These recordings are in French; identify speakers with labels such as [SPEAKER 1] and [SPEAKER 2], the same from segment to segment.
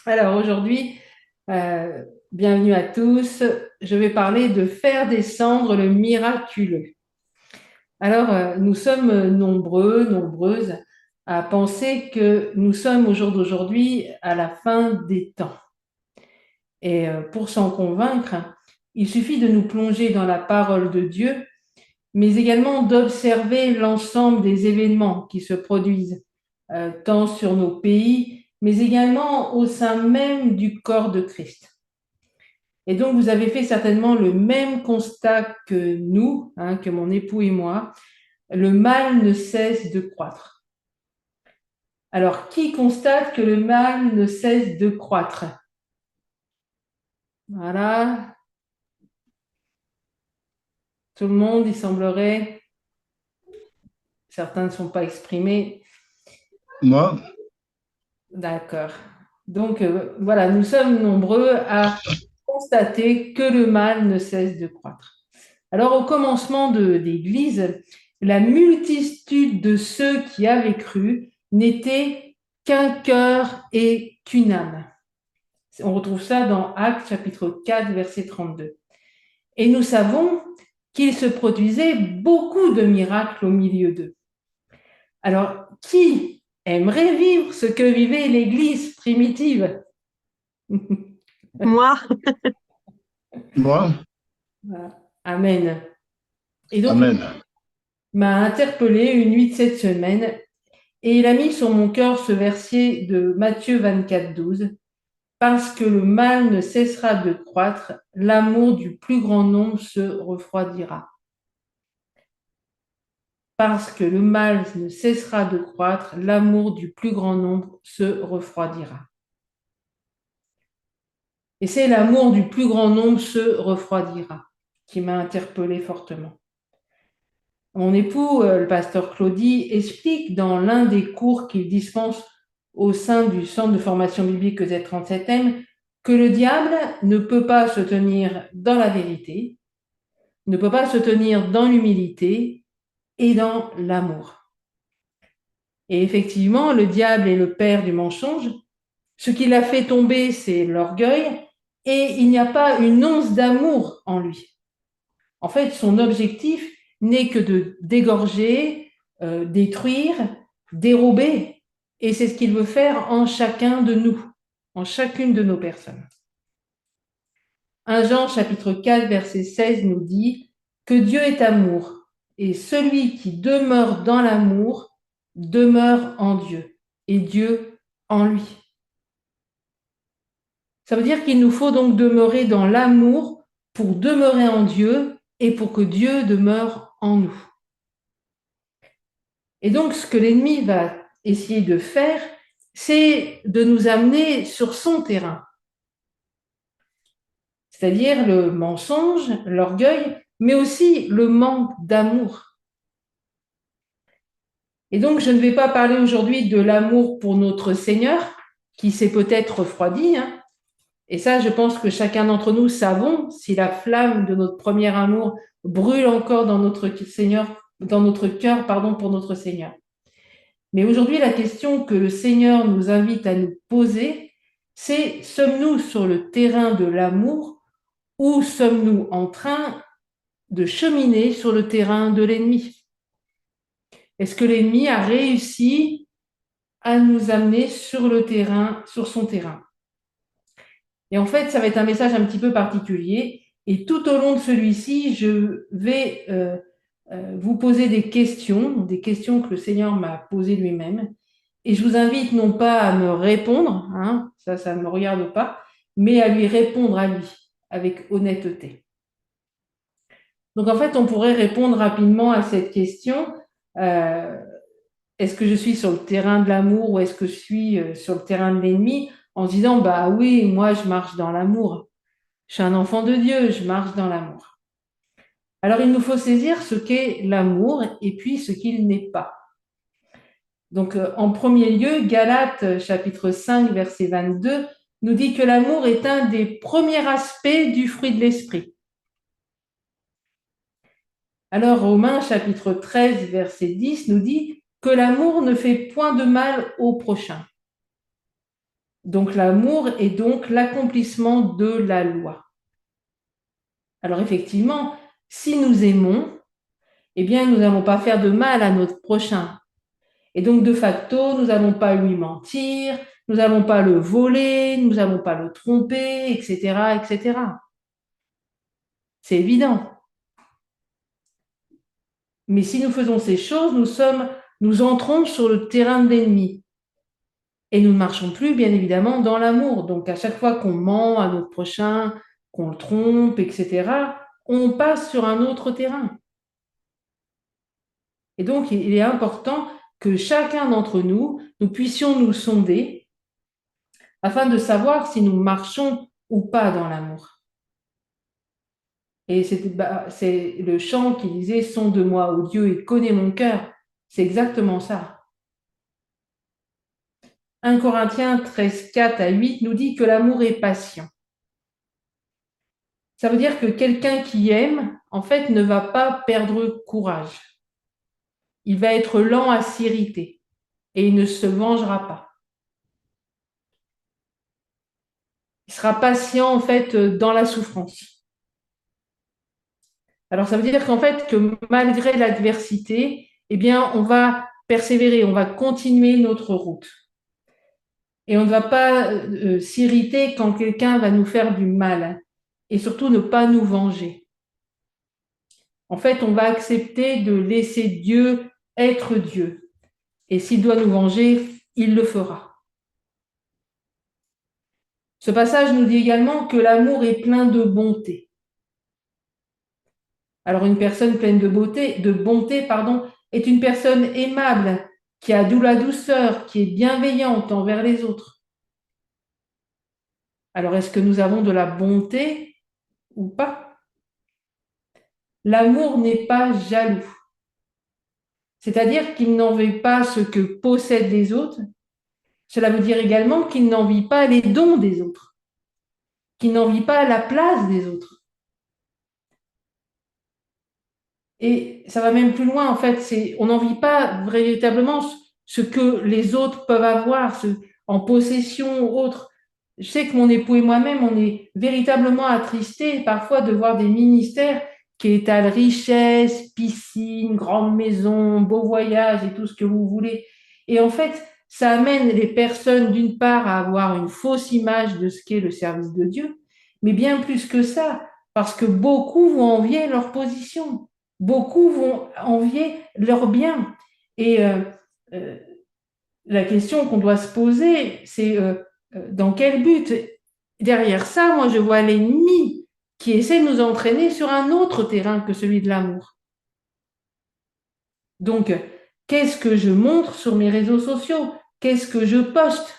[SPEAKER 1] Alors aujourd'hui, euh, bienvenue à tous. Je vais parler de faire descendre le miraculeux. Alors, nous sommes nombreux, nombreuses à penser que nous sommes au jour d'aujourd'hui à la fin des temps. Et pour s'en convaincre, il suffit de nous plonger dans la parole de Dieu, mais également d'observer l'ensemble des événements qui se produisent, tant sur nos pays, mais également au sein même du corps de Christ. Et donc, vous avez fait certainement le même constat que nous, que mon époux et moi. Le mal ne cesse de croître. Alors, qui constate que le mal ne cesse de croître? Voilà, tout le monde, il semblerait. Certains ne sont pas exprimés.
[SPEAKER 2] Moi,
[SPEAKER 1] D'accord. Donc, voilà, nous sommes nombreux à constater que le mal ne cesse de croître. Alors, au commencement de l'Église, la multitude de ceux qui avaient cru n'était qu'un cœur et qu'une âme. On retrouve ça dans Actes chapitre 4, verset 32. Et nous savons qu'il se produisait beaucoup de miracles au milieu d'eux. Alors, qui aimerait vivre ce que vivait l'Église primitive?
[SPEAKER 2] moi,
[SPEAKER 1] Voilà. Amen. Et donc,
[SPEAKER 2] Amen.
[SPEAKER 1] m'a interpellé une nuit de cette semaine et il a mis sur mon cœur ce verset de Matthieu 24, 12. Parce que le mal ne cessera de croître, l'amour du plus grand nombre se refroidira. Parce que le mal ne cessera de croître, l'amour du plus grand nombre se refroidira. Et c'est l'amour du plus grand nombre se refroidira qui m'a interpellée fortement. Mon époux, le pasteur Claudie, explique dans l'un des cours qu'il dispense au sein du centre de formation biblique EZ37M que le diable ne peut pas se tenir dans la vérité, ne peut pas se tenir dans l'humilité et dans l'amour. Et effectivement, le diable est le père du mensonge. Ce qui l'a fait tomber, c'est l'orgueil et il n'y a pas une once d'amour en lui. En fait, son objectif n'est que de dégorger, détruire, dérober. Et c'est ce qu'il veut faire en chacun de nous, en chacune de nos personnes. 1 Jean chapitre 4, verset 16 nous dit que Dieu est amour et celui qui demeure dans l'amour demeure en Dieu et Dieu en lui. Ça veut dire qu'il nous faut donc demeurer dans l'amour pour demeurer en Dieu et pour que Dieu demeure en nous. Et donc, ce que l'ennemi va essayer de faire, c'est de nous amener sur son terrain, c'est-à-dire le mensonge, l'orgueil, mais aussi le manque d'amour. Et donc, je ne vais pas parler aujourd'hui de l'amour pour notre Seigneur, qui s'est peut-être refroidi. Et ça, je pense que chacun d'entre nous savons si la flamme de notre premier amour brûle encore dans notre Seigneur, dans notre cœur, pardon, pour notre Seigneur. Mais aujourd'hui, la question que le Seigneur nous invite à nous poser, c'est sommes-nous sur le terrain de l'amour ou sommes-nous en train de cheminer sur le terrain de l'ennemi? Est-ce que l'ennemi a réussi à nous amener sur le terrain, sur son terrain? Et en fait, ça va être un message un petit peu particulier. Et tout au long de celui-ci, je vais vous poser des questions que le Seigneur m'a posées lui-même. Et je vous invite non pas à me répondre, ça ne me regarde pas, mais à lui répondre à lui, avec honnêteté. Donc en fait, on pourrait répondre rapidement à cette question. euh, Est-ce que je suis sur le terrain de l'amour ou est-ce que je suis sur le terrain de l'ennemi en se disant, bah oui, moi je marche dans l'amour. Je suis un enfant de Dieu, je marche dans l'amour. Alors il nous faut saisir ce qu'est l'amour et puis ce qu'il n'est pas. Donc en premier lieu, Galates chapitre 5 verset 22 nous dit que l'amour est un des premiers aspects du fruit de l'esprit. Alors Romains chapitre 13 verset 10 nous dit que l'amour ne fait point de mal au prochain. Donc l'amour est donc l'accomplissement de la loi. Alors effectivement, si nous aimons, eh bien nous n'allons pas faire de mal à notre prochain. Et donc de facto, nous n'allons pas lui mentir, nous n'allons pas le voler, nous n'allons pas le tromper, etc., etc. C'est évident. Mais si nous faisons ces choses, nous entrons sur le terrain de l'ennemi. Et nous ne marchons plus, bien évidemment, dans l'amour. Donc, à chaque fois qu'on ment à notre prochain, qu'on le trompe, etc., on passe sur un autre terrain. Et donc, il est important que chacun d'entre nous, nous puissions nous sonder afin de savoir si nous marchons ou pas dans l'amour. Et c'est le chant qui disait « Sonde-moi, ô Dieu, et connais mon cœur ». C'est exactement ça. 1 Corinthiens 13, 4 à 8 nous dit que l'amour est patient. Ça veut dire que quelqu'un qui aime, en fait, ne va pas perdre courage. Il va être lent à s'irriter et il ne se vengera pas. Il sera patient, en fait, dans la souffrance. Alors, ça veut dire qu'en fait, que malgré l'adversité, eh bien, on va persévérer, on va continuer notre route. Et on ne va pas s'irriter quand quelqu'un va nous faire du mal et surtout ne pas nous venger. En fait, on va accepter de laisser Dieu être Dieu. Et s'il doit nous venger, il le fera. Ce passage nous dit également que l'amour est plein de bonté. Alors une personne pleine de bonté, est une personne aimable, qui a de la douceur, qui est bienveillante envers les autres. Alors est-ce que nous avons de la bonté ou pas? L'amour n'est pas jaloux. C'est-à-dire qu'il n'envie pas ce que possèdent les autres. Cela veut dire également qu'il n'envie pas les dons des autres, qu'il n'envie pas la place des autres. Et ça va même plus loin, en fait, on n'envie pas véritablement ce que les autres peuvent avoir, en possession ou autre. Je sais que mon époux et moi-même, on est véritablement attristés parfois de voir des ministères qui étalent richesse, piscine, grande maison, beau voyage et tout ce que vous voulez. Et en fait, ça amène les personnes, d'une part, à avoir une fausse image de ce qu'est le service de Dieu, mais bien plus que ça, parce que beaucoup vont envier leur position. Beaucoup vont envier leurs biens. Et euh, la question qu'on doit se poser, c'est dans quel but? Derrière ça, moi, je vois l'ennemi qui essaie de nous entraîner sur un autre terrain que celui de l'amour. Donc, qu'est-ce que je montre sur mes réseaux sociaux? Qu'est-ce que je poste?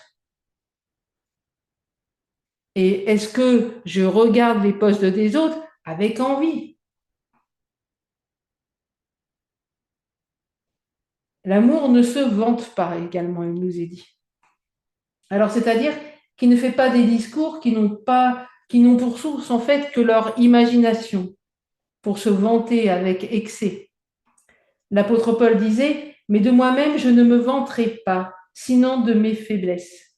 [SPEAKER 1] Et est-ce que je regarde les posts des autres avec envie? L'amour ne se vante pas également, il nous est dit. Alors, c'est-à-dire qu'il ne fait pas des discours qui n'ont pour source en fait que leur imagination pour se vanter avec excès. L'apôtre Paul disait, mais de moi-même je ne me vanterai pas, sinon de mes faiblesses.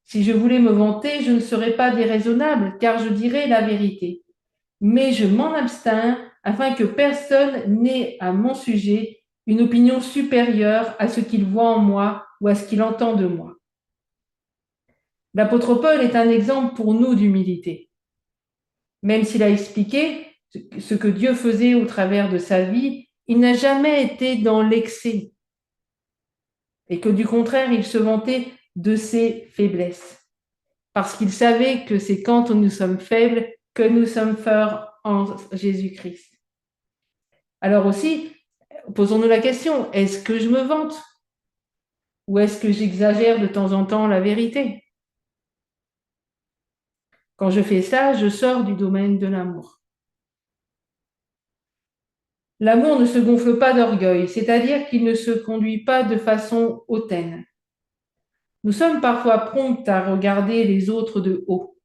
[SPEAKER 1] Si je voulais me vanter, je ne serais pas déraisonnable, car je dirais la vérité. Mais je m'en abstiens afin que personne n'ait à mon sujet une opinion supérieure à ce qu'il voit en moi ou à ce qu'il entend de moi. L'apôtre Paul est un exemple pour nous d'humilité. Même s'il a expliqué ce que Dieu faisait au travers de sa vie, il n'a jamais été dans l'excès. Et que du contraire, il se vantait de ses faiblesses. Parce qu'il savait que c'est quand nous sommes faibles que nous sommes forts en Jésus-Christ. Alors aussi, posons-nous la question, est-ce que je me vante? Ou est-ce que j'exagère de temps en temps la vérité? Quand je fais ça, je sors du domaine de l'amour. L'amour ne se gonfle pas d'orgueil, c'est-à-dire qu'il ne se conduit pas de façon hautaine. Nous sommes parfois prompts à regarder les autres de haut,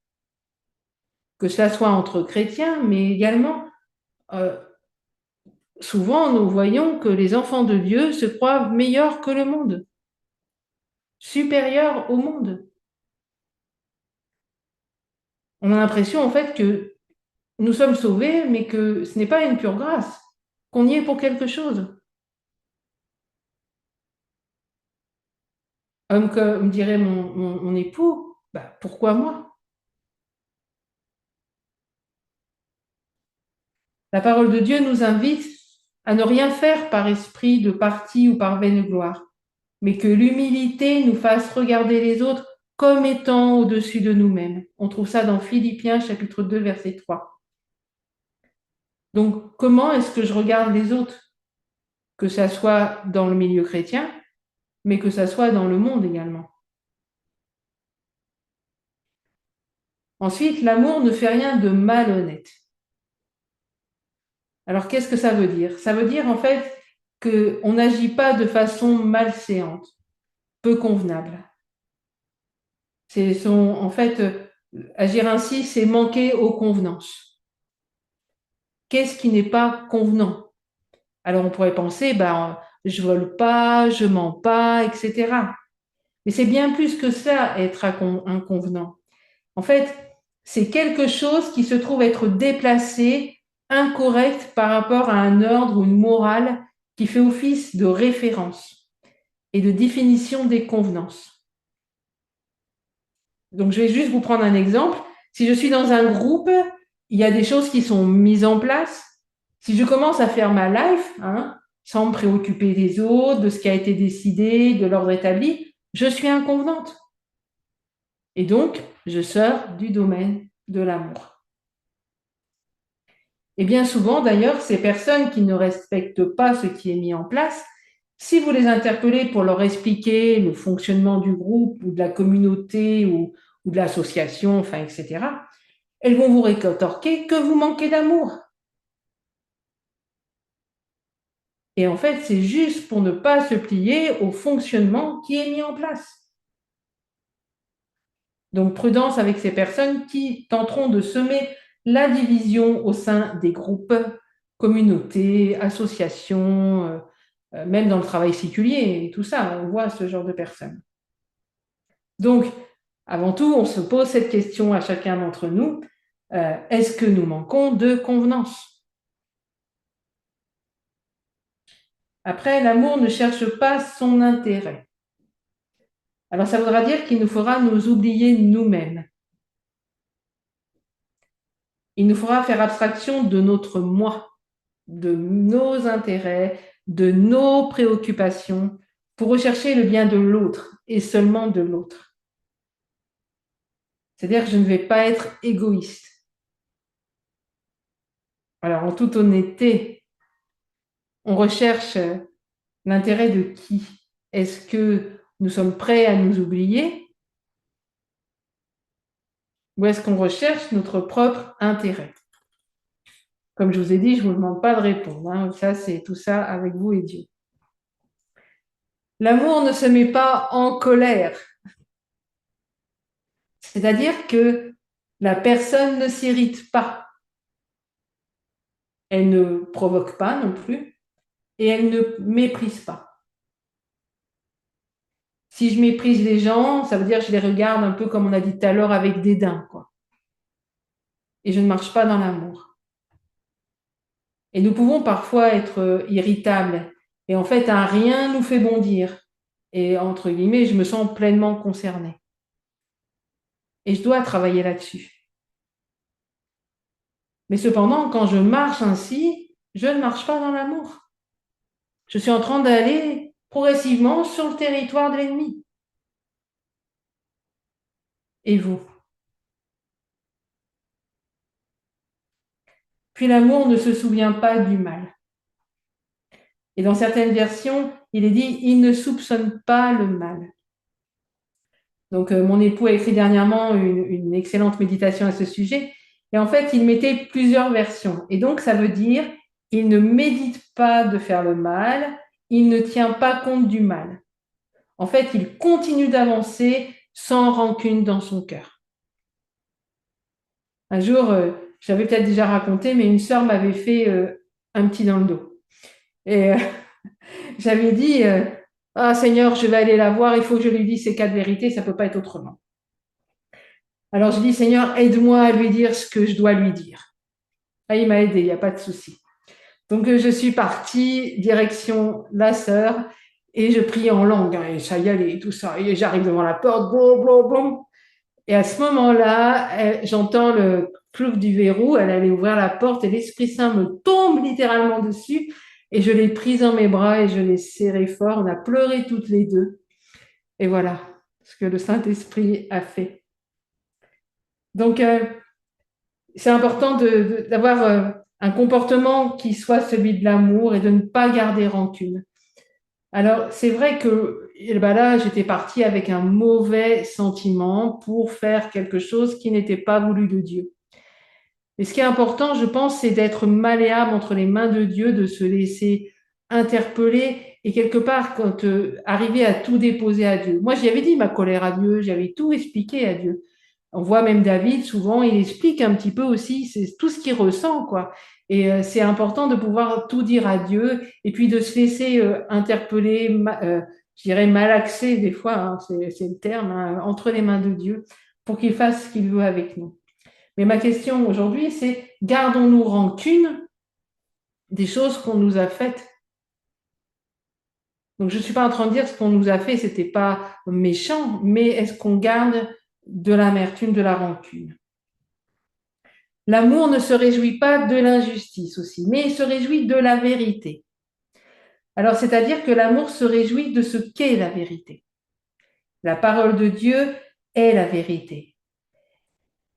[SPEAKER 1] que cela soit entre chrétiens, mais également, souvent, nous voyons que les enfants de Dieu se croient meilleurs que le monde, supérieurs au monde. On a l'impression en fait que nous sommes sauvés, mais que ce n'est pas une pure grâce, qu'on y est pour quelque chose. Comme dirait mon époux, bah, pourquoi moi? La parole de Dieu nous invite à ne rien faire par esprit de parti ou par vaine gloire, mais que l'humilité nous fasse regarder les autres comme étant au-dessus de nous-mêmes. On trouve ça dans Philippiens chapitre 2, verset 3. Donc, comment est-ce que je regarde les autres? Que ça soit dans le milieu chrétien, mais que ça soit dans le monde également. Ensuite, l'amour ne fait rien de malhonnête. Alors, qu'est-ce que ça veut dire? Ça veut dire en fait qu'on n'agit pas de façon malséante, peu convenable. En fait, agir ainsi, c'est manquer aux convenances. Qu'est-ce qui n'est pas convenant? Alors, on pourrait penser, je vole pas, je mens pas, etc. Mais c'est bien plus que ça, être inconvenant. En fait, c'est quelque chose qui se trouve être déplacé, incorrect par rapport à un ordre ou une morale qui fait office de référence et de définition des convenances. Donc, je vais juste vous prendre un exemple. Si je suis dans un groupe, il y a des choses qui sont mises en place. Si je commence à faire ma life, sans me préoccuper des autres, de ce qui a été décidé, de l'ordre établi, je suis inconvenante. Et donc, je sors du domaine de l'amour. Et bien souvent, d'ailleurs, ces personnes qui ne respectent pas ce qui est mis en place, si vous les interpellez pour leur expliquer le fonctionnement du groupe ou de la communauté ou de l'association, etc., elles vont vous rétorquer que vous manquez d'amour. Et en fait, c'est juste pour ne pas se plier au fonctionnement qui est mis en place. Donc, prudence avec ces personnes qui tenteront de semer la division au sein des groupes, communautés, associations, même dans le travail séculier et tout ça, on voit ce genre de personnes. Donc, avant tout, on se pose cette question à chacun d'entre nous, est-ce que nous manquons de convenance? Après, l'amour ne cherche pas son intérêt. Alors, ça voudra dire qu'il nous fera nous oublier nous-mêmes. Il nous fera faire abstraction de notre moi, de nos intérêts, de nos préoccupations, pour rechercher le bien de l'autre et seulement de l'autre. C'est-à-dire que je ne vais pas être égoïste. Alors, en toute honnêteté, on recherche l'intérêt de qui? Est-ce que nous sommes prêts à nous oublier? Ou est-ce qu'on recherche notre propre intérêt? Comme je vous ai dit, je ne vous demande pas de répondre. Ça, c'est tout ça avec vous et Dieu. L'amour ne se met pas en colère. C'est-à-dire que la personne ne s'irrite pas. Elle ne provoque pas non plus et elle ne méprise pas. Si je méprise les gens, ça veut dire que je les regarde un peu comme on a dit tout à l'heure avec dédain, quoi. Et je ne marche pas dans l'amour. Et nous pouvons parfois être irritables et en fait, un rien nous fait bondir. Et entre guillemets, je me sens pleinement concernée. Et je dois travailler là-dessus. Mais cependant, quand je marche ainsi, je ne marche pas dans l'amour. Je suis en train d'aller progressivement sur le territoire de l'ennemi. Et vous? Puis l'amour ne se souvient pas du mal. Et dans certaines versions, il est dit, il ne soupçonne pas le mal. Donc, mon époux a écrit dernièrement une excellente méditation à ce sujet. Et en fait, il mettait plusieurs versions. Et donc, ça veut dire, il ne médite pas de faire le mal, il ne tient pas compte du mal. En fait, il continue d'avancer sans rancune dans son cœur. Un jour, j'avais peut-être déjà raconté, mais une sœur m'avait fait un petit dans le dos. Et j'avais dit, ah Seigneur, je vais aller la voir, il faut que je lui dise ces quatre vérités, ça ne peut pas être autrement. Alors je dis, Seigneur, aide-moi à lui dire ce que je dois lui dire. Ah, il m'a aidé, il n'y a pas de souci. Donc je suis partie direction la sœur et je prie en langue, hein, et ça y allait, tout ça. Et j'arrive devant la porte, blum, blum, blum. Et à ce moment-là, j'entends le clou du verrou, elle allait ouvrir la porte et l'Esprit Saint me tombe littéralement dessus et je l'ai prise dans mes bras et je l'ai serrée fort. On a pleuré toutes les deux. Et voilà ce que le Saint-Esprit a fait. Donc, c'est important d'avoir un comportement qui soit celui de l'amour et de ne pas garder rancune. Alors, c'est vrai que là, j'étais partie avec un mauvais sentiment pour faire quelque chose qui n'était pas voulu de Dieu. Mais ce qui est important, je pense, c'est d'être malléable entre les mains de Dieu, de se laisser interpeller et quelque part, quand arriver à tout déposer à Dieu. Moi, j'y avais dit ma colère à Dieu, j'avais tout expliqué à Dieu. On voit même David, souvent, il explique un petit peu aussi, c'est tout ce qu'il ressent, quoi. Et c'est important de pouvoir tout dire à Dieu et puis de se laisser interpeller, je dirais malaxer des fois, hein, c'est le terme, hein, entre les mains de Dieu pour qu'il fasse ce qu'il veut avec nous. Mais ma question aujourd'hui, c'est gardons-nous rancune des choses qu'on nous a faites? Donc, je ne suis pas en train de dire ce qu'on nous a fait, c'était pas méchant, mais est-ce qu'on garde de l'amertume, de la rancune? L'amour ne se réjouit pas de l'injustice aussi, mais il se réjouit de la vérité. Alors, c'est-à-dire que l'amour se réjouit de ce qu'est la vérité. La parole de Dieu est la vérité.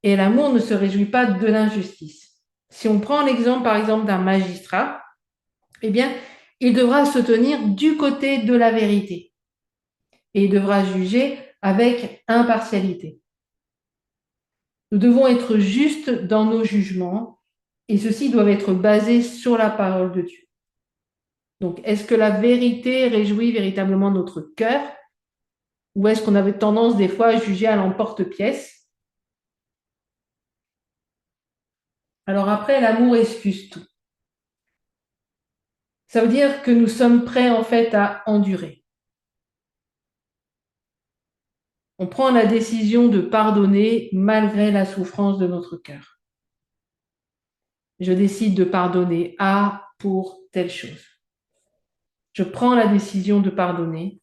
[SPEAKER 1] Et l'amour ne se réjouit pas de l'injustice. Si on prend l'exemple, par exemple, d'un magistrat, eh bien, il devra se tenir du côté de la vérité et il devra juger avec impartialité. Nous devons être justes dans nos jugements et ceux-ci doivent être basés sur la parole de Dieu. Donc, est-ce que la vérité réjouit véritablement notre cœur ou est-ce qu'on avait tendance des fois à juger à l'emporte-pièce? Alors après, l'amour excuse tout. Ça veut dire que nous sommes prêts en fait à endurer. On prend la décision de pardonner malgré la souffrance de notre cœur. Je décide de pardonner A pour telle chose. Je prends la décision de pardonner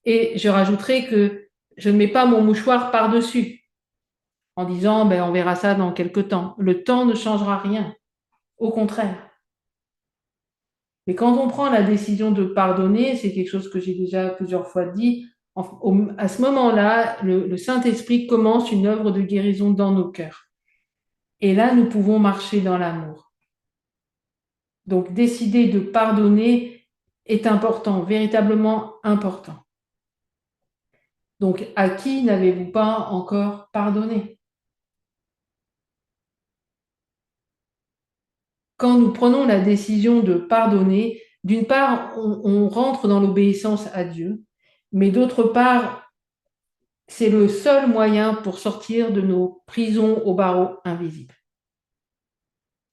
[SPEAKER 1] et je rajouterai que je ne mets pas mon mouchoir par-dessus en disant on verra ça dans quelques temps. Le temps ne changera rien, au contraire. Mais quand on prend la décision de pardonner, c'est quelque chose que j'ai déjà plusieurs fois dit, à ce moment-là, le Saint-Esprit commence une œuvre de guérison dans nos cœurs. Et là, nous pouvons marcher dans l'amour. Donc, décider de pardonner est important, véritablement important. Donc, à qui n'avez-vous pas encore pardonné? Quand nous prenons la décision de pardonner, d'une part, on rentre dans l'obéissance à Dieu, mais d'autre part, c'est le seul moyen pour sortir de nos prisons aux barreaux invisibles.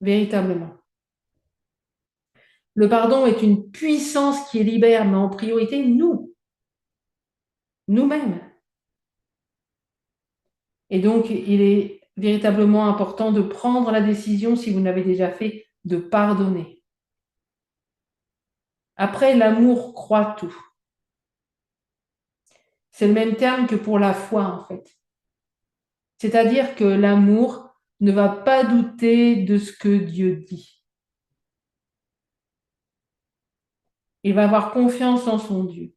[SPEAKER 1] Véritablement. Le pardon est une puissance qui libère, mais en priorité, nous-mêmes. Et donc, il est véritablement important de prendre la décision, si vous l'avez déjà fait, de pardonner. Après, l'amour croit tout. C'est le même terme que pour la foi, en fait. C'est-à-dire que l'amour ne va pas douter de ce que Dieu dit. Il va avoir confiance en son Dieu.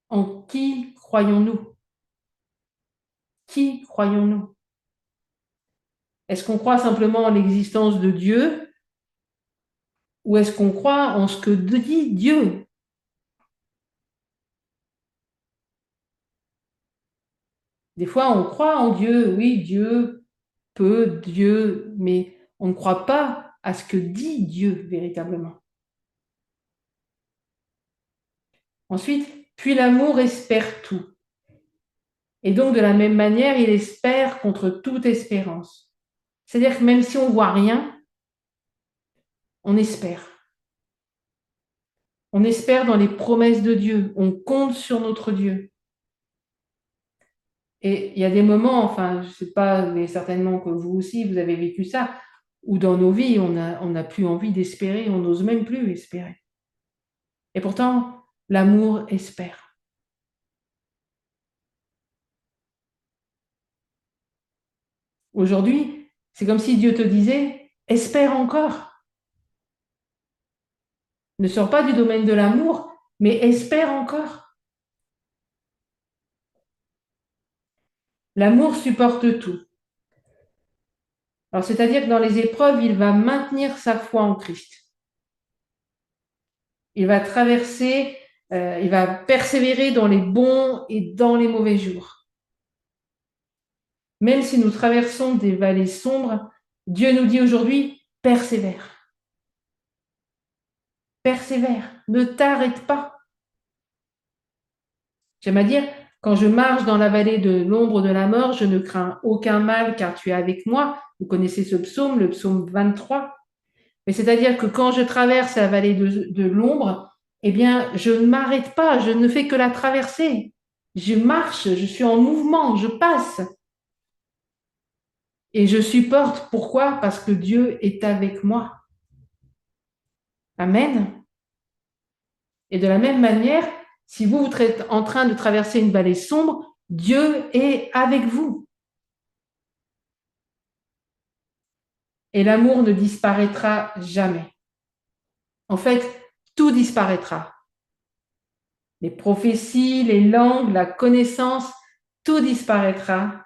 [SPEAKER 1] En qui croyons-nous? Qui croyons-nous? Est-ce qu'on croit simplement en l'existence de Dieu ou est-ce qu'on croit en ce que dit Dieu? Des fois, on croit en Dieu, oui, Dieu peut, Dieu, mais on ne croit pas à ce que dit Dieu véritablement. Ensuite, puis l'amour espère tout. Et donc, de la même manière, il espère contre toute espérance. C'est-à-dire que même si on ne voit rien, on espère. On espère dans les promesses de Dieu. On compte sur notre Dieu. Et il y a des moments, enfin, je ne sais pas, mais certainement que vous aussi, vous avez vécu ça, où dans nos vies, on n'a plus envie d'espérer, on n'ose même plus espérer. Et pourtant, l'amour espère. Aujourd'hui, c'est comme si Dieu te disait, espère encore. Ne sors pas du domaine de l'amour, mais espère encore. L'amour supporte tout. Alors, c'est-à-dire que dans les épreuves, il va maintenir sa foi en Christ. Il va traverser, il va persévérer dans les bons et dans les mauvais jours. Même si nous traversons des vallées sombres, Dieu nous dit aujourd'hui, persévère. Persévère, ne t'arrête pas. J'aime à dire, quand je marche dans la vallée de l'ombre de la mort, je ne crains aucun mal car tu es avec moi. Vous connaissez ce psaume, le psaume 23. Mais c'est-à-dire que quand je traverse la vallée de l'ombre, eh bien, je ne m'arrête pas, je ne fais que la traverser. Je marche, je suis en mouvement, je passe. Et je supporte. Pourquoi? Parce que Dieu est avec moi. Amen. Et de la même manière, si vous êtes en train de traverser une vallée sombre, Dieu est avec vous. Et l'amour ne disparaîtra jamais. En fait, tout disparaîtra. Les prophéties, les langues, la connaissance, tout disparaîtra,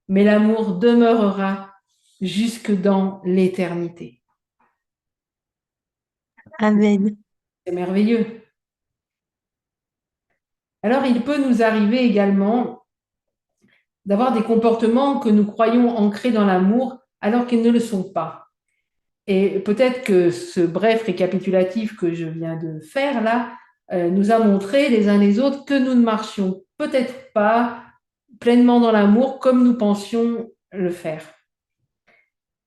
[SPEAKER 1] mais l'amour demeurera jusque dans l'éternité.
[SPEAKER 2] Amen.
[SPEAKER 1] C'est merveilleux. Alors, il peut nous arriver également d'avoir des comportements que nous croyons ancrés dans l'amour alors qu'ils ne le sont pas. Et peut-être que ce bref récapitulatif que je viens de faire là nous a montré les uns les autres que nous ne marchions peut-être pas pleinement dans l'amour comme nous pensions le faire.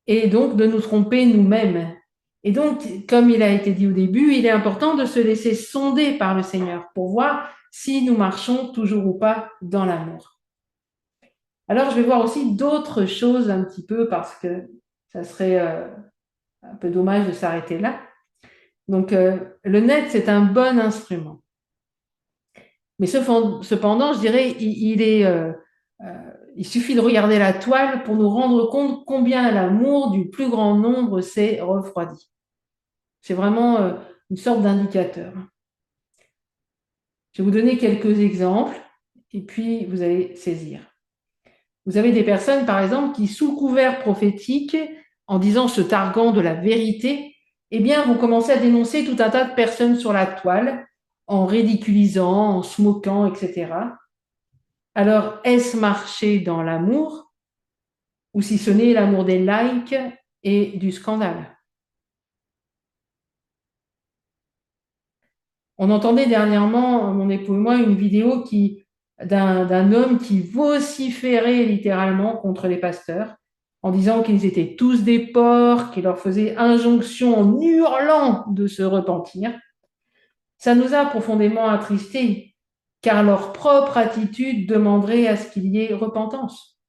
[SPEAKER 1] Et donc de nous tromper nous-mêmes. Et donc, comme il a été dit au début, il est important de se laisser sonder par le Seigneur pour voir si nous marchons toujours ou pas dans l'amour. Alors, je vais voir aussi d'autres choses un petit peu parce que ça serait un peu dommage de s'arrêter là. Donc, le net, c'est un bon instrument. Mais cependant, je dirais, il suffit de regarder la toile pour nous rendre compte combien l'amour du plus grand nombre s'est refroidi. C'est vraiment une sorte d'indicateur. Je vais vous donner quelques exemples et puis vous allez saisir. Vous avez des personnes, par exemple, qui, sous couvert prophétique, en disant, se targuant de la vérité, eh bien, vont commencer à dénoncer tout un tas de personnes sur la toile, en ridiculisant, en se moquant, etc. Alors, est-ce marcher dans l'amour ou si ce n'est l'amour des likes et du scandale? On entendait dernièrement, mon époux et moi, une vidéo d'un homme qui vociférait littéralement contre les pasteurs en disant qu'ils étaient tous des porcs, qu'il leur faisait injonction en hurlant de se repentir. Ça nous a profondément attristés, car leur propre attitude demanderait à ce qu'il y ait repentance.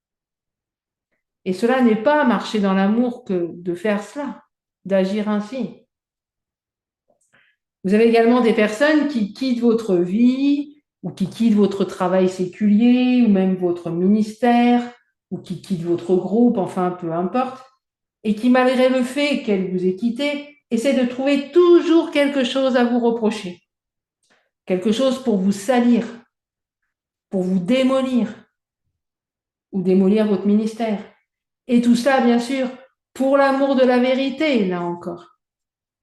[SPEAKER 1] Et cela n'est pas marcher dans l'amour que de faire cela, d'agir ainsi. Vous avez également des personnes qui quittent votre vie ou qui quittent votre travail séculier ou même votre ministère ou qui quittent votre groupe, enfin peu importe, et qui, malgré le fait qu'elle vous ait quitté, essaient de trouver toujours quelque chose à vous reprocher, quelque chose pour vous salir, pour vous démolir ou démolir votre ministère. Et tout ça, bien sûr, pour l'amour de la vérité, là encore,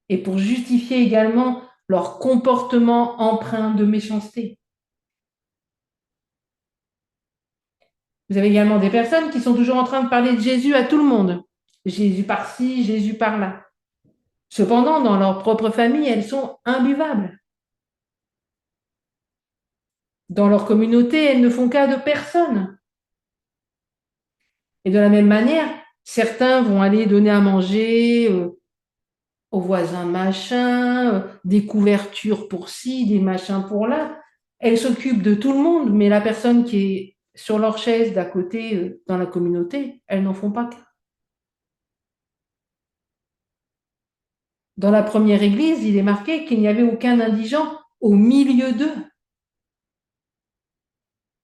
[SPEAKER 1] et pour justifier également leur comportement empreint de méchanceté. Vous avez également des personnes qui sont toujours en train de parler de Jésus à tout le monde. Jésus par-ci, Jésus par-là. Cependant, dans leur propre famille, elles sont imbuvables. Dans leur communauté, elles ne font cas de personne. Et de la même manière, certains vont aller donner à manger aux voisins machin, des couvertures pour ci, des machins pour là. Elles s'occupent de tout le monde, mais la personne qui est sur leur chaise d'à côté dans la communauté, elles n'en font pas qu'un. Dans la première église, il est marqué qu'il n'y avait aucun indigent au milieu d'eux.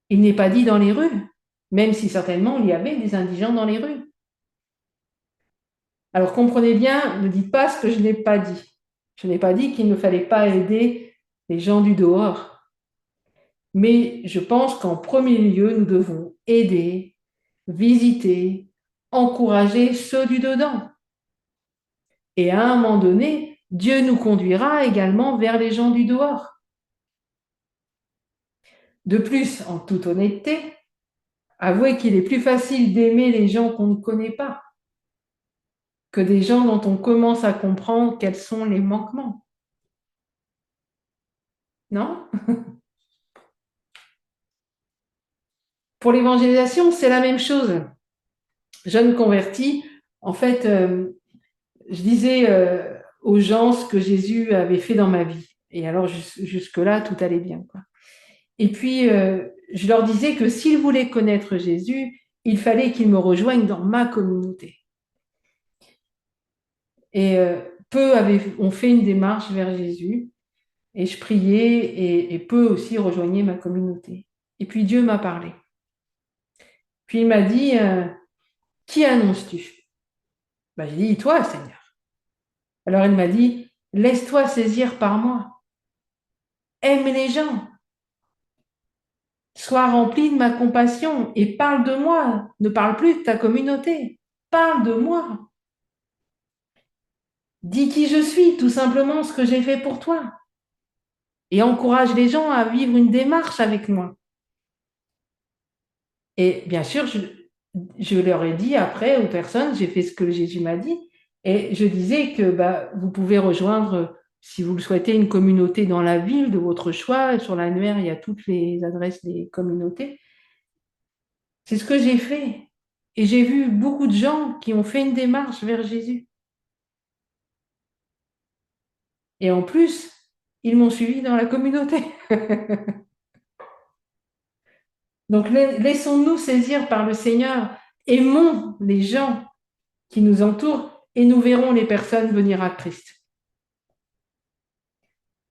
[SPEAKER 1] Il n'est pas dit dans les rues, même si certainement il y avait des indigents dans les rues. Alors comprenez bien, ne dites pas ce que je n'ai pas dit. Je n'ai pas dit qu'il ne fallait pas aider les gens du dehors. Mais je pense qu'en premier lieu, nous devons aider, visiter, encourager ceux du dedans. Et à un moment donné, Dieu nous conduira également vers les gens du dehors. De plus, en toute honnêteté, avouez qu'il est plus facile d'aimer les gens qu'on ne connaît pas que des gens dont on commence à comprendre quels sont les manquements. Non? Pour l'évangélisation, c'est la même chose. Jeune converti, en fait, je disais aux gens ce que Jésus avait fait dans ma vie. Et alors, jusque-là, tout allait bien, quoi. Et puis, je leur disais que s'ils voulaient connaître Jésus, il fallait qu'ils me rejoignent dans ma communauté. Et peu ont fait une démarche vers Jésus, et je priais, et peu aussi rejoignaient ma communauté. Et puis Dieu m'a parlé. Puis il m'a dit, qui annonces-tu? J'ai dit, toi, Seigneur. Alors il m'a dit, laisse-toi saisir par moi. Aime les gens. Sois rempli de ma compassion et parle de moi. Ne parle plus de ta communauté. Parle de moi. Dis qui je suis, tout simplement ce que j'ai fait pour toi. Et encourage les gens à vivre une démarche avec moi. Et bien sûr, je leur ai dit après aux personnes, j'ai fait ce que Jésus m'a dit, et je disais que vous pouvez rejoindre, si vous le souhaitez, une communauté dans la ville de votre choix. Sur l'annuaire, il y a toutes les adresses des communautés. C'est ce que j'ai fait. Et j'ai vu beaucoup de gens qui ont fait une démarche vers Jésus. Et en plus, ils m'ont suivi dans la communauté. Donc, laissons-nous saisir par le Seigneur. Aimons les gens qui nous entourent et nous verrons les personnes venir à Christ.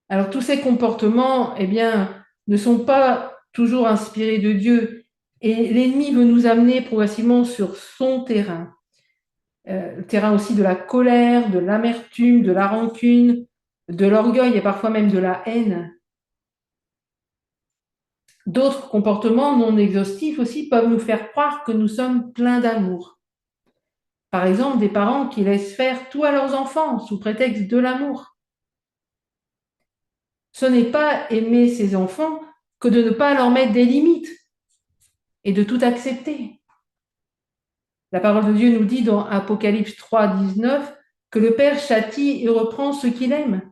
[SPEAKER 1] Alors, tous ces comportements, ne sont pas toujours inspirés de Dieu. Et l'ennemi veut nous amener progressivement sur son terrain. Le terrain aussi de la colère, de l'amertume, de la rancune, de l'orgueil et parfois même de la haine. D'autres comportements non exhaustifs aussi peuvent nous faire croire que nous sommes pleins d'amour. Par exemple, des parents qui laissent faire tout à leurs enfants sous prétexte de l'amour. Ce n'est pas aimer ses enfants que de ne pas leur mettre des limites et de tout accepter. La parole de Dieu nous dit dans Apocalypse 3, 19 que le Père châtie et reprend ceux qu'il aime.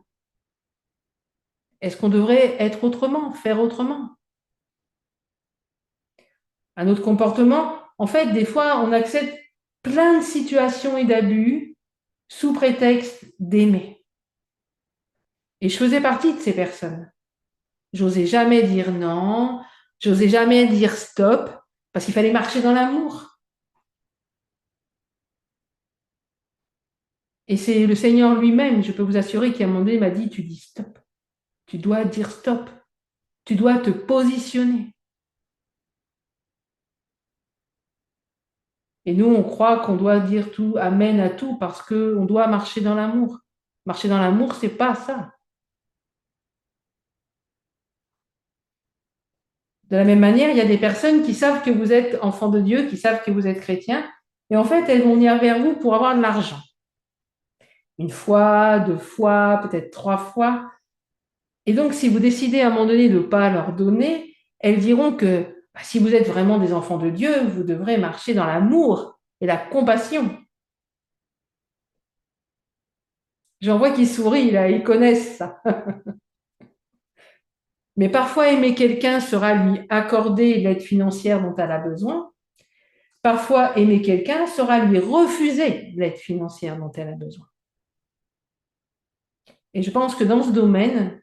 [SPEAKER 1] Est-ce qu'on devrait être autrement, faire autrement? Un autre comportement, en fait, des fois, on accepte plein de situations et d'abus sous prétexte d'aimer. Et je faisais partie de ces personnes. J'osais jamais dire non, j'osais jamais dire stop, parce qu'il fallait marcher dans l'amour. Et c'est le Seigneur lui-même, je peux vous assurer, qui à un moment donné m'a dit, tu dis stop. Tu dois dire stop. Tu dois te positionner. Et nous, on croit qu'on doit dire tout, amen à tout, parce qu'on doit marcher dans l'amour. Marcher dans l'amour, c'est pas ça. De la même manière, il y a des personnes qui savent que vous êtes enfant de Dieu, qui savent que vous êtes chrétien, et en fait, elles vont venir vers vous pour avoir de l'argent. Une fois, deux fois, peut-être trois fois. Et donc, si vous décidez à un moment donné de ne pas leur donner, elles diront que si vous êtes vraiment des enfants de Dieu, vous devrez marcher dans l'amour et la compassion. J'en vois qui sourient, là, ils connaissent ça. Mais parfois, aimer quelqu'un sera lui accorder l'aide financière dont elle a besoin. Parfois, aimer quelqu'un sera lui refuser l'aide financière dont elle a besoin. Et je pense que dans ce domaine,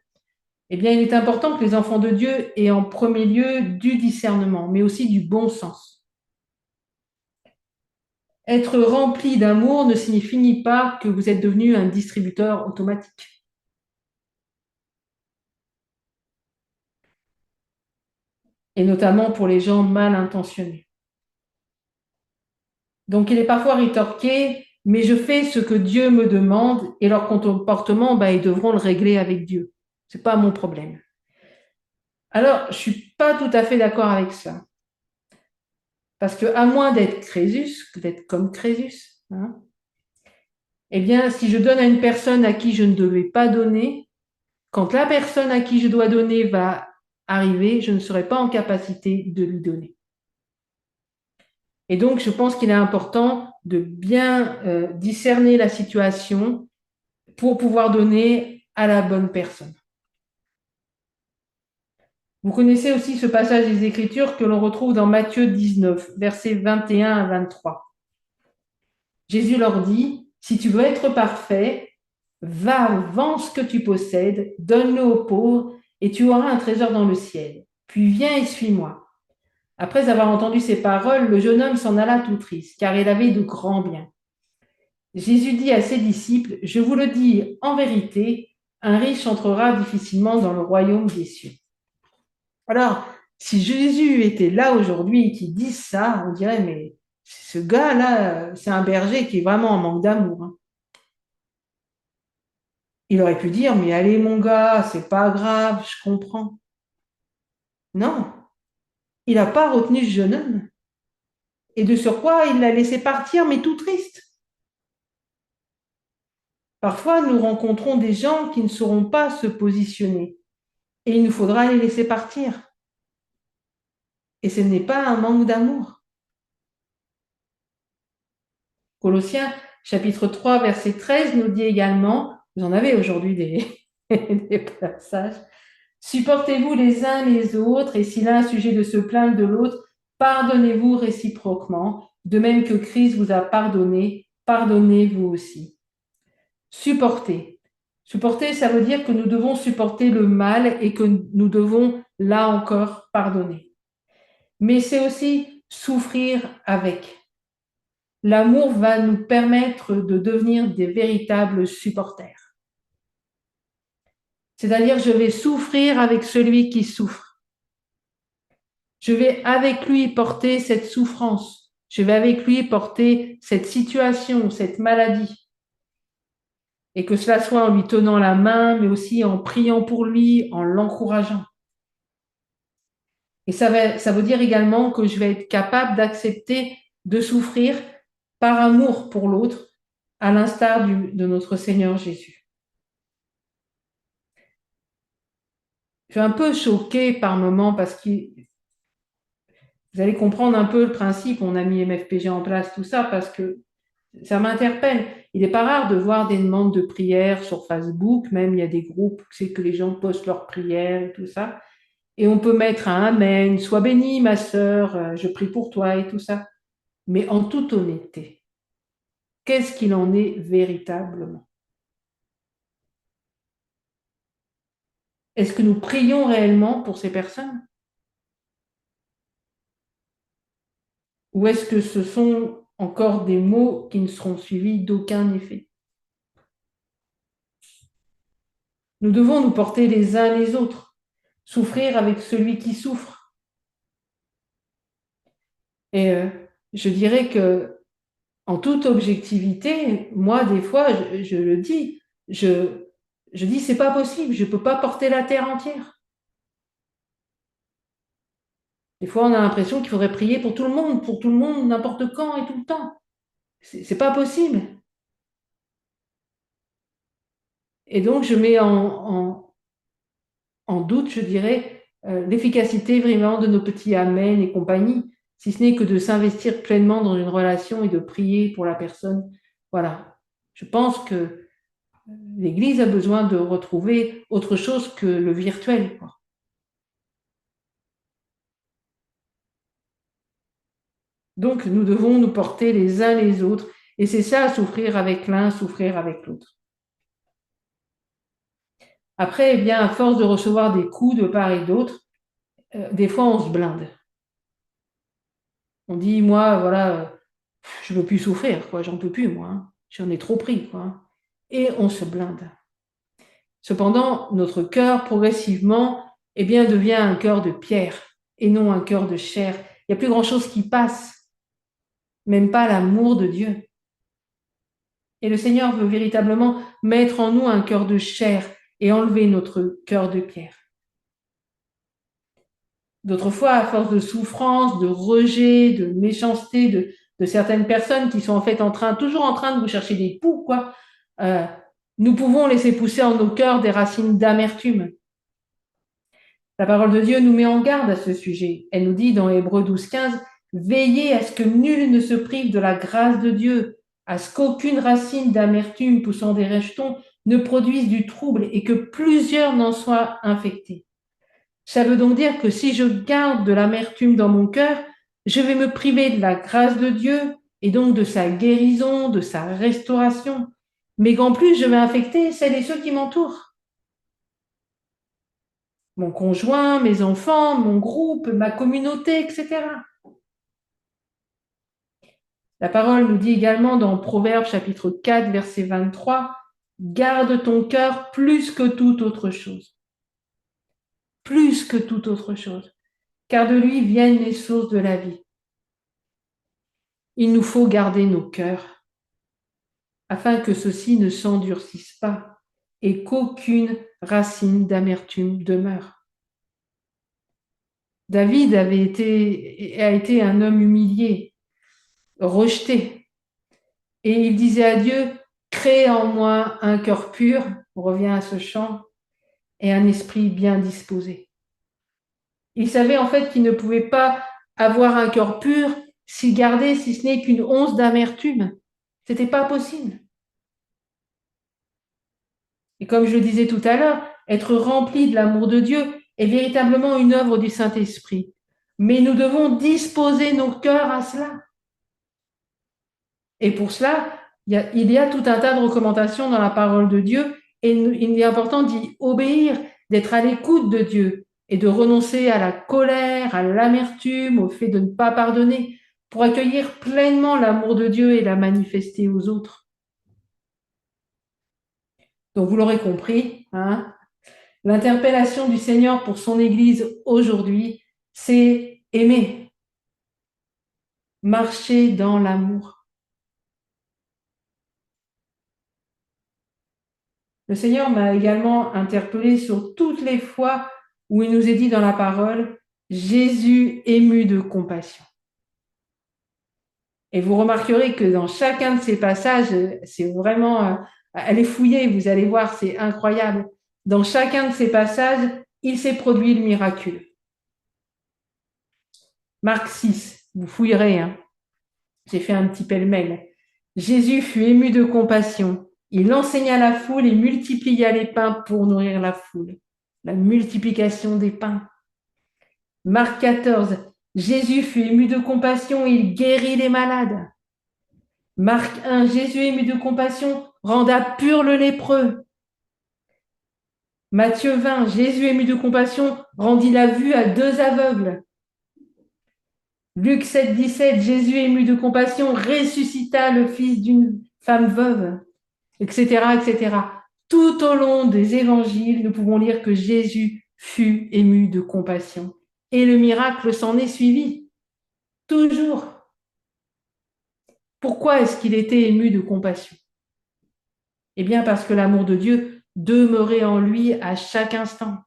[SPEAKER 1] Eh bien, il est important que les enfants de Dieu aient en premier lieu du discernement, mais aussi du bon sens. Être rempli d'amour ne signifie pas que vous êtes devenu un distributeur automatique. Et notamment pour les gens mal intentionnés. Donc, il est parfois rétorqué, mais je fais ce que Dieu me demande et leur comportement, ils devront le régler avec Dieu. Ce n'est pas mon problème. Alors, je ne suis pas tout à fait d'accord avec ça. Parce que, à moins d'être Crésus, d'être comme Crésus, eh bien, si je donne à une personne à qui je ne devais pas donner, quand la personne à qui je dois donner va arriver, je ne serai pas en capacité de lui donner. Et donc, je pense qu'il est important de bien discerner la situation pour pouvoir donner à la bonne personne. Vous connaissez aussi ce passage des Écritures que l'on retrouve dans Matthieu 19, versets 21 à 23. Jésus leur dit, si tu veux être parfait, va, vends ce que tu possèdes, donne-le aux pauvres, et tu auras un trésor dans le ciel. Puis viens et suis-moi. Après avoir entendu ces paroles, le jeune homme s'en alla tout triste, car il avait de grands biens. Jésus dit à ses disciples, je vous le dis en vérité, un riche entrera difficilement dans le royaume des cieux. Alors, si Jésus était là aujourd'hui et qu'il dise ça, on dirait, mais ce gars-là, c'est un berger qui est vraiment en manque d'amour. Il aurait pu dire, mais allez mon gars, c'est pas grave, je comprends. Non, il n'a pas retenu ce jeune homme. Et de surcroît, il l'a laissé partir, mais tout triste. Parfois, nous rencontrons des gens qui ne sauront pas se positionner et il nous faudra les laisser partir. Et ce n'est pas un manque d'amour. Colossiens chapitre 3, verset 13 nous dit également, vous en avez aujourd'hui des passages, supportez-vous les uns les autres et si l'un a sujet de se plaindre de l'autre, pardonnez-vous réciproquement, de même que Christ vous a pardonné, pardonnez-vous aussi. Supporter. Supporter, ça veut dire que nous devons supporter le mal et que nous devons, là encore, pardonner. Mais c'est aussi souffrir avec. L'amour va nous permettre de devenir des véritables supporters. C'est-à-dire, je vais souffrir avec celui qui souffre. Je vais avec lui porter cette souffrance. Je vais avec lui porter cette situation, cette maladie. Et que cela soit en lui tenant la main, mais aussi en priant pour lui, en l'encourageant. Et ça veut dire également que je vais être capable d'accepter de souffrir par amour pour l'autre, à l'instar de notre Seigneur Jésus. Je suis un peu choquée par moments parce que vous allez comprendre un peu le principe, on a mis MFPG en place, tout ça, parce que ça m'interpelle. Il n'est pas rare de voir des demandes de prières sur Facebook, même il y a des groupes, c'est que les gens postent leurs prières et tout ça. Et on peut mettre un Amen, sois bénie ma sœur, je prie pour toi et tout ça. Mais en toute honnêteté, qu'est-ce qu'il en est véritablement? Est-ce que nous prions réellement pour ces personnes? Ou est-ce que ce sont encore des mots qui ne seront suivis d'aucun effet? Nous devons nous porter les uns les autres, souffrir avec celui qui souffre. Et je dirais que, en toute objectivité, moi, des fois, je le dis, je dis, c'est pas possible, je ne peux pas porter la terre entière. Des fois, on a l'impression qu'il faudrait prier pour tout le monde, n'importe quand et tout le temps. C'est pas possible. Et donc, je mets en doute, je dirais, l'efficacité vraiment de nos petits Amen et compagnie, si ce n'est que de s'investir pleinement dans une relation et de prier pour la personne. Voilà. Je pense que l'Église a besoin de retrouver autre chose que le virtuel, quoi. Donc, nous devons nous porter les uns les autres. Et c'est ça, souffrir avec l'un, souffrir avec l'autre. Après, eh bien, à force de recevoir des coups de part et d'autre, des fois, on se blinde. On dit, moi, voilà, je veux plus souffrir, quoi, j'en peux plus, moi, hein. J'en ai trop pris, quoi. Et on se blinde. Cependant, notre cœur, progressivement, eh bien, devient un cœur de pierre et non un cœur de chair. Il n'y a plus grand-chose qui passe, même pas l'amour de Dieu. Et le Seigneur veut véritablement mettre en nous un cœur de chair et enlever notre cœur de pierre. D'autres fois, à force de souffrance, de rejet, de méchanceté de certaines personnes qui sont en fait toujours en train de vous chercher des poux, quoi, nous pouvons laisser pousser en nos cœurs des racines d'amertume. La parole de Dieu nous met en garde à ce sujet. Elle nous dit dans Hébreux 12:15, veillez à ce que nul ne se prive de la grâce de Dieu, à ce qu'aucune racine d'amertume poussant des rejetons ne produise du trouble et que plusieurs n'en soient infectés. Ça veut donc dire que si je garde de l'amertume dans mon cœur, je vais me priver de la grâce de Dieu et donc de sa guérison, de sa restauration, mais qu'en plus je vais infecter celles et ceux qui m'entourent. Mon conjoint, mes enfants, mon groupe, ma communauté, etc. La parole nous dit également dans Proverbes chapitre 4, verset 23, garde ton cœur plus que toute autre chose. Plus que toute autre chose. Car de lui viennent les sources de la vie. Il nous faut garder nos cœurs afin que ceux-ci ne s'endurcissent pas et qu'aucune racine d'amertume demeure. David a été un homme humilié, rejeté, et il disait à Dieu, crée en moi un cœur pur, on revient à ce chant, et un esprit bien disposé. Il savait en fait qu'il ne pouvait pas avoir un cœur pur s'il gardait, si ce n'est qu'une once d'amertume. C'était pas possible. Et comme je le disais tout à l'heure, être rempli de l'amour de Dieu est véritablement une œuvre du Saint-Esprit. Mais nous devons disposer nos cœurs à cela. Et pour cela, il y a tout un tas de recommandations dans la parole de Dieu et il est important d'y obéir, d'être à l'écoute de Dieu et de renoncer à la colère, à l'amertume, au fait de ne pas pardonner pour accueillir pleinement l'amour de Dieu et la manifester aux autres. Donc vous l'aurez compris, hein, l'interpellation du Seigneur pour son Église aujourd'hui, c'est aimer, marcher dans l'amour. Le Seigneur m'a également interpellée sur toutes les fois où il nous est dit dans la parole, Jésus ému de compassion. Et vous remarquerez que dans chacun de ces passages, c'est vraiment, allez fouiller, vous allez voir, c'est incroyable. Dans chacun de ces passages, il s'est produit le miraculeux. Marc 6, vous fouillerez, hein. J'ai fait un petit pêle-mêle. Jésus fut ému de compassion. Il enseigna la foule et multiplia les pains pour nourrir la foule. La multiplication des pains. Marc 14. Jésus fut ému de compassion et il guérit les malades. Marc 1. Jésus ému de compassion renda pur le lépreux. Matthieu 20. Jésus ému de compassion rendit la vue à 2 aveugles. Luc 7, 17, Jésus ému de compassion ressuscita le fils d'une femme veuve, etc., etc. Tout au long des évangiles, nous pouvons lire que Jésus fut ému de compassion. Et le miracle s'en est suivi. Toujours. Pourquoi est-ce qu'il était ému de compassion? Eh bien, parce que l'amour de Dieu demeurait en lui à chaque instant.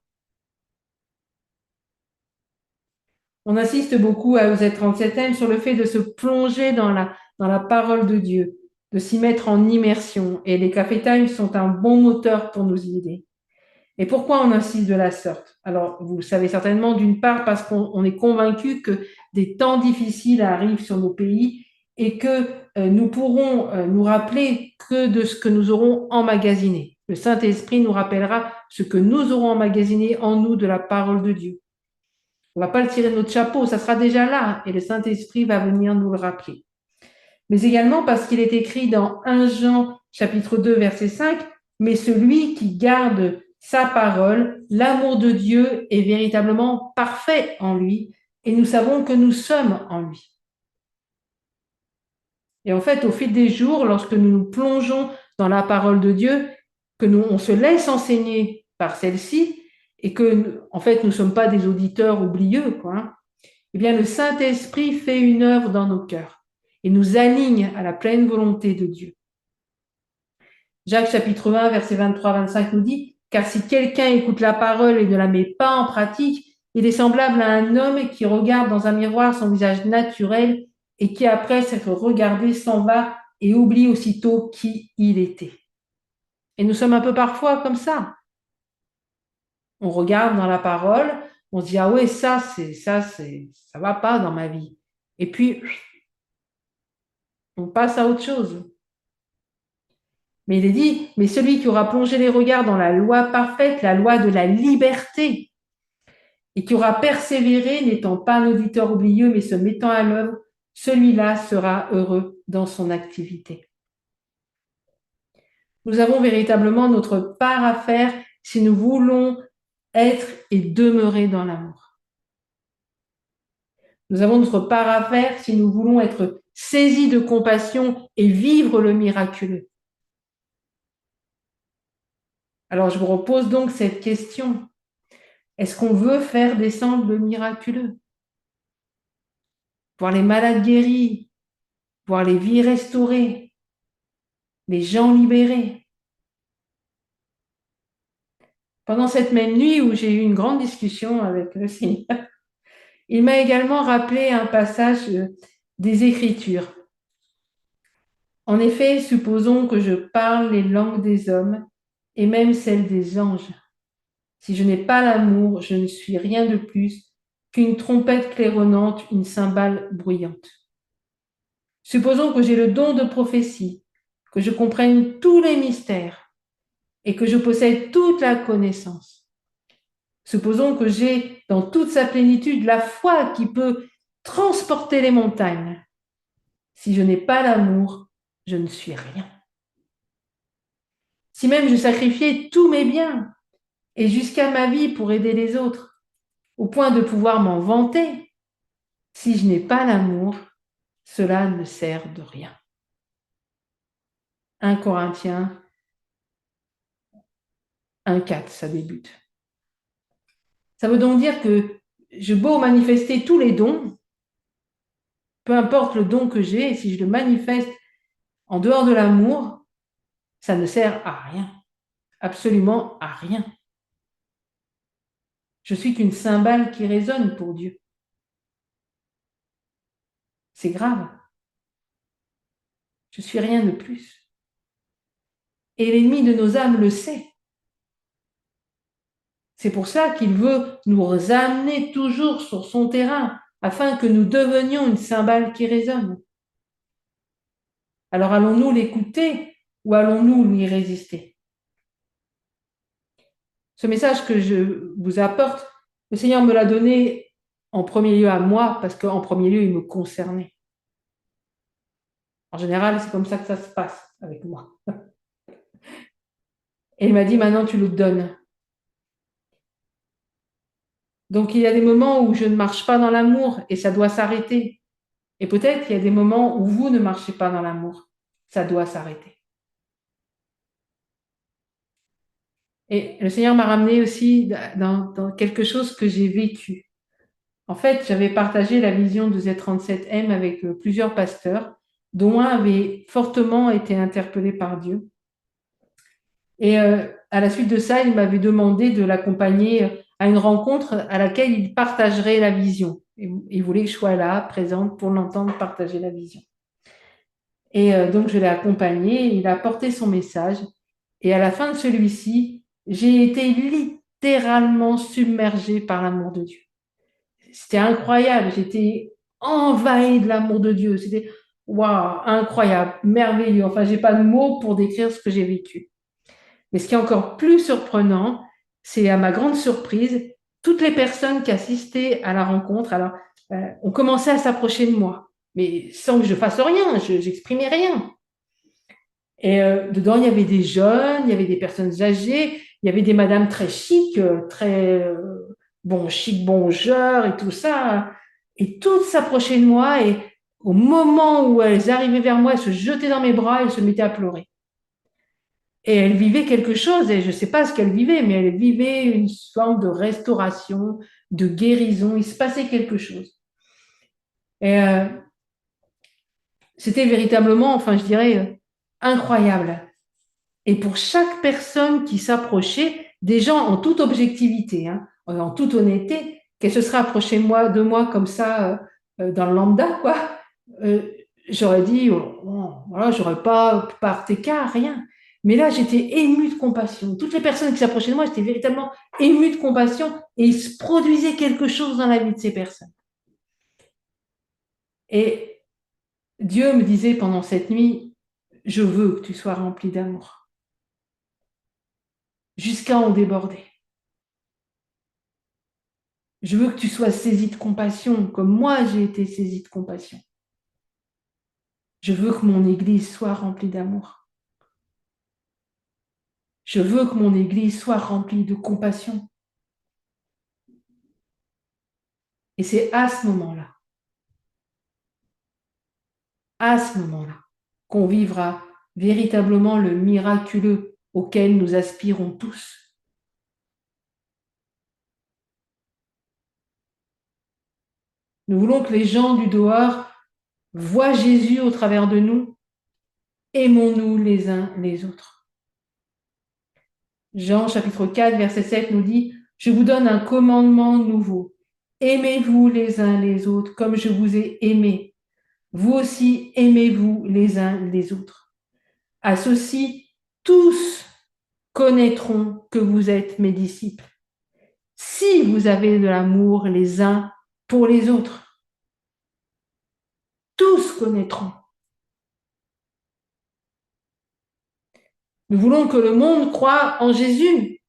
[SPEAKER 1] On insiste beaucoup à EZ37M sur le fait de se plonger dans la parole de Dieu, de s'y mettre en immersion. Et les Café Time sont un bon moteur pour nous y aider. Et pourquoi on insiste de la sorte? Alors, vous le savez certainement, d'une part, parce qu'on est convaincu que des temps difficiles arrivent sur nos pays et que nous pourrons nous rappeler que de ce que nous aurons emmagasiné. Le Saint-Esprit nous rappellera ce que nous aurons emmagasiné en nous de la parole de Dieu. On ne va pas le tirer de notre chapeau, ça sera déjà là et le Saint-Esprit va venir nous le rappeler. Mais également parce qu'il est écrit dans 1 Jean chapitre 2 verset 5, mais celui qui garde sa parole, l'amour de Dieu est véritablement parfait en lui et nous savons que nous sommes en lui. Et en fait, au fil des jours, lorsque nous nous plongeons dans la parole de Dieu, que on se laisse enseigner par celle-ci et que, en fait, nous ne sommes pas des auditeurs oublieux, quoi, eh bien, le Saint-Esprit fait une œuvre dans nos cœurs et nous aligne à la pleine volonté de Dieu. Jacques chapitre 1, verset 23-25 nous dit « Car si quelqu'un écoute la parole et ne la met pas en pratique, il est semblable à un homme qui regarde dans un miroir son visage naturel et qui, après s'être regardé, s'en va et oublie aussitôt qui il était. » Et nous sommes un peu parfois comme ça. On regarde dans la parole, on se dit « Ah ouais, ça va pas dans ma vie. » Et puis, on passe à autre chose. Mais il est dit, mais celui qui aura plongé les regards dans la loi parfaite, la loi de la liberté, et qui aura persévéré, n'étant pas un auditeur oublieux, mais se mettant à l'œuvre, celui-là sera heureux dans son activité. Nous avons véritablement notre part à faire si nous voulons être et demeurer dans l'amour. Nous avons notre part à faire si nous voulons être saisis de compassion et vivre le miraculeux. Alors je vous repose donc cette question. Est-ce qu'on veut faire descendre le miraculeux? Voir les malades guéris, voir les vies restaurées, les gens libérés. Pendant cette même nuit où j'ai eu une grande discussion avec le Seigneur, il m'a également rappelé un passage des Écritures. En effet, supposons que je parle les langues des hommes et même celles des anges. Si je n'ai pas l'amour, je ne suis rien de plus qu'une trompette claironnante, une cymbale bruyante. Supposons que j'ai le don de prophétie, que je comprenne tous les mystères et que je possède toute la connaissance. Supposons que j'ai dans toute sa plénitude la foi qui peut transporter les montagnes. Si je n'ai pas l'amour, je ne suis rien. Si même je sacrifiais tous mes biens et jusqu'à ma vie pour aider les autres, au point de pouvoir m'en vanter, si je n'ai pas l'amour, cela ne sert de rien. 1 Corinthiens 1,4, ça débute. Ça veut donc dire que je beau manifester tous les dons, peu importe le don que j'ai, si je le manifeste en dehors de l'amour, ça ne sert à rien, absolument à rien. Je suis qu'une cymbale qui résonne pour Dieu. C'est grave. Je suis rien de plus. Et l'ennemi de nos âmes le sait. C'est pour ça qu'il veut nous amener toujours sur son terrain, afin que nous devenions une cymbale qui résonne. Alors allons-nous l'écouter ou allons-nous lui résister? Ce message que je vous apporte, le Seigneur me l'a donné en premier lieu à moi, parce qu'en premier lieu, il me concernait. En général, c'est comme ça que ça se passe avec moi. Et il m'a dit, maintenant tu le donnes. Donc il y a des moments où je ne marche pas dans l'amour et ça doit s'arrêter. Et peut-être qu'il y a des moments où vous ne marchez pas dans l'amour. Ça doit s'arrêter. Et le Seigneur m'a ramené aussi dans quelque chose que j'ai vécu. En fait, j'avais partagé la vision de Z37M avec plusieurs pasteurs, dont un avait fortement été interpellé par Dieu. Et à la suite de ça, il m'avait demandé de l'accompagner à une rencontre à laquelle il partagerait la vision. Il voulait que je sois là, présente, pour l'entendre partager la vision. Et donc, je l'ai accompagné, il a porté son message. Et à la fin de celui-ci, j'ai été littéralement submergée par l'amour de Dieu. C'était incroyable, j'étais envahie de l'amour de Dieu. C'était waouh, incroyable, merveilleux. Enfin, j'ai pas de mots pour décrire ce que j'ai vécu. Mais ce qui est encore plus surprenant, c'est à ma grande surprise, toutes les personnes qui assistaient à la rencontre, alors, ont commencé à s'approcher de moi, mais sans que je fasse rien, j'exprimais rien. Et dedans, il y avait des jeunes, il y avait des personnes âgées, il y avait des madames très chic, très bon, chic, bon genre et tout ça. Et toutes s'approchaient de moi et au moment où elles arrivaient vers moi, elles se jetaient dans mes bras, elles se mettaient à pleurer. Et elles vivaient quelque chose, et je ne sais pas ce qu'elles vivaient, mais elles vivaient une forme de restauration, de guérison. Il se passait quelque chose. Et c'était véritablement, enfin, je dirais, incroyable. Et pour chaque personne qui s'approchait, des gens en toute objectivité, hein, en toute honnêteté, qu'elle se serait approchée de moi comme ça, dans le lambda, quoi, euh, j'aurais dit, oh, voilà, j'aurais pas par TK, rien. Mais là, j'étais émue de compassion. Toutes les personnes qui s'approchaient de moi, j'étais véritablement émue de compassion et il se produisait quelque chose dans la vie de ces personnes. Et Dieu me disait pendant cette nuit, je veux que tu sois rempli d'amour, jusqu'à en déborder. Je veux que tu sois saisi de compassion, comme moi j'ai été saisi de compassion. Je veux que mon Église soit remplie d'amour. Je veux que mon Église soit remplie de compassion. Et c'est à ce moment-là, qu'on vivra véritablement le miraculeux auquel nous aspirons tous. Nous voulons que les gens du dehors voient Jésus au travers de nous. Aimons-nous les uns les autres. Jean chapitre 4, verset 7 nous dit, « Je vous donne un commandement nouveau. Aimez-vous les uns les autres comme je vous ai aimé. Vous aussi aimez-vous les uns les autres. À ceci, tous connaîtront que vous êtes mes disciples, si vous avez de l'amour les uns pour les autres. » Tous connaîtront. Nous voulons que le monde croie en Jésus.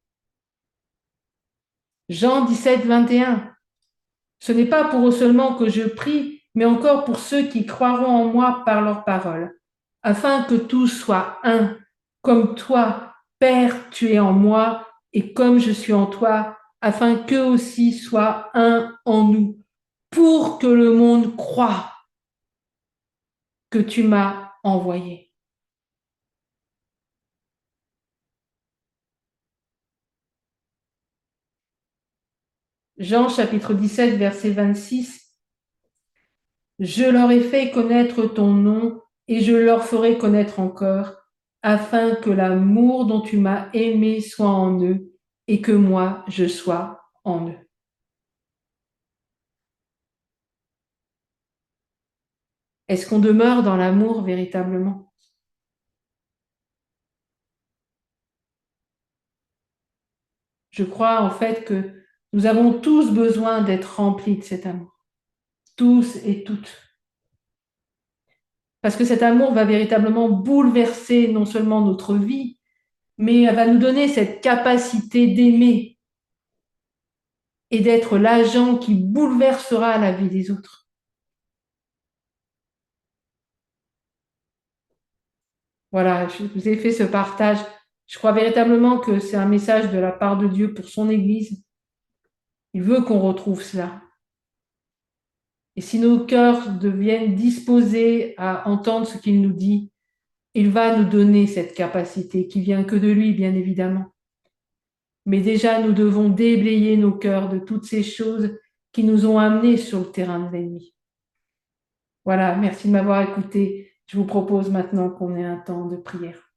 [SPEAKER 1] Jean 17, 21. Ce n'est pas pour eux seulement que je prie, mais encore pour ceux qui croiront en moi par leur parole, afin que tous soient un, comme toi, Père, tu es en moi, et comme je suis en toi, afin qu'eux aussi soient un en nous, pour que le monde croie que tu m'as envoyé. Jean chapitre 17, verset 26. Je leur ai fait connaître ton nom et je leur ferai connaître encore, afin que l'amour dont tu m'as aimé soit en eux et que moi je sois en eux. Est-ce qu'on demeure dans l'amour véritablement? Je crois en fait que nous avons tous besoin d'être remplis de cet amour, tous et toutes. Parce que cet amour va véritablement bouleverser non seulement notre vie, mais va nous donner cette capacité d'aimer et d'être l'agent qui bouleversera la vie des autres. Voilà, je vous ai fait ce partage. Je crois véritablement que c'est un message de la part de Dieu pour son Église. Il veut qu'on retrouve cela. Et si nos cœurs deviennent disposés à entendre ce qu'il nous dit, il va nous donner cette capacité qui vient que de lui, bien évidemment. Mais déjà, nous devons déblayer nos cœurs de toutes ces choses qui nous ont amenés sur le terrain de l'ennemi. Voilà, merci de m'avoir écouté. Je vous propose maintenant qu'on ait un temps de prière.